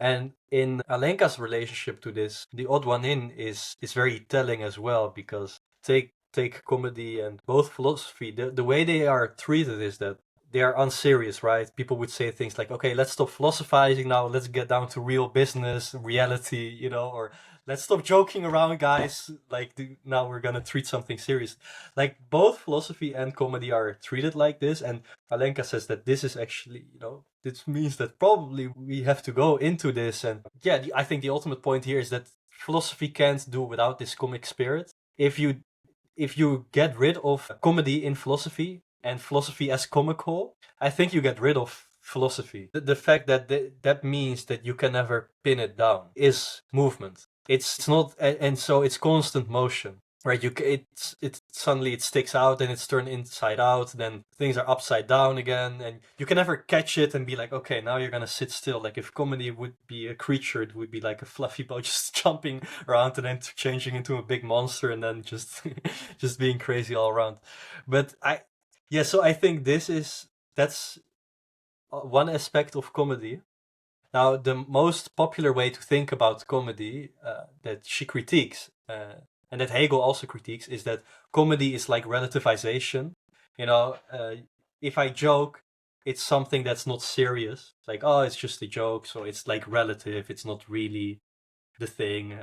And in Alenka's relationship to this, the odd one in is very telling as well, because take comedy and both philosophy, the way they are treated is that they are unserious, right? People would say things like, okay, let's stop philosophizing now, let's get down to real business, reality, or let's stop joking around, guys. Like, now we're gonna treat something serious. Like, both philosophy and comedy are treated like this, and Alenka says that this is actually, this means that probably we have to go into this. And yeah, I think the ultimate point here is that philosophy can't do without this comic spirit. If you get rid of comedy in philosophy and philosophy as comical, I think you get rid of philosophy. The fact that that means that you can never pin it down is movement. It's not, and so it's constant motion, right? It suddenly it sticks out and it's turned inside out. Then things are upside down again, and you can never catch it and be like, okay, now you're gonna sit still. Like if comedy would be a creature, it would be like a fluffy ball just jumping around and then changing into a big monster and then just just being crazy all around. But so I think that's one aspect of comedy. Now, the most popular way to think about comedy that she critiques, and that Hegel also critiques, is that comedy is like relativization. If I joke, it's something that's not serious. Like, oh, it's just a joke, so it's like relative, it's not really the thing.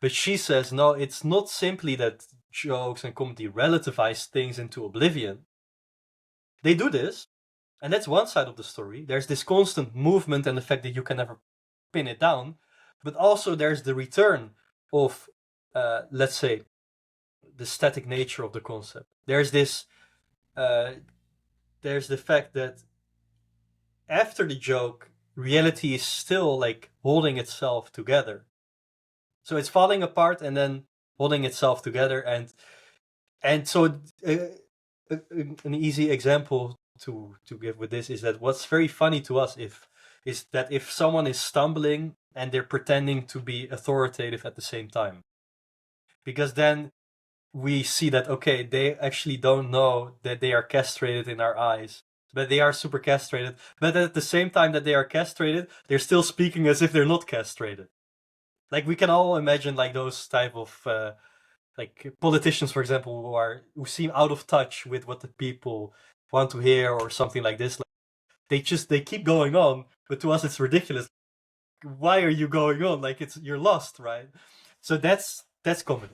But she says, no, it's not simply that jokes and comedy relativize things into oblivion. They do this, and that's one side of the story. There's this constant movement and the fact that you can never pin it down. But also there's the return of, let's say, the static nature of the concept. There's this, there's the fact that after the joke, reality is still like holding itself together. So it's falling apart and then holding itself together. And so an easy example to give with this is that what's very funny to us is that if someone is stumbling and they're pretending to be authoritative at the same time, because then we see that, okay, they actually don't know that they are castrated in our eyes, but they are super castrated. But at the same time that they are castrated, they're still speaking as if they're not castrated. Like, we can all imagine like those type of like politicians, for example, who seem out of touch with what the people want to hear or something like this. Like, they keep going on, but to us it's ridiculous. Why are you going on? Like, you're lost, right? So that's comedy.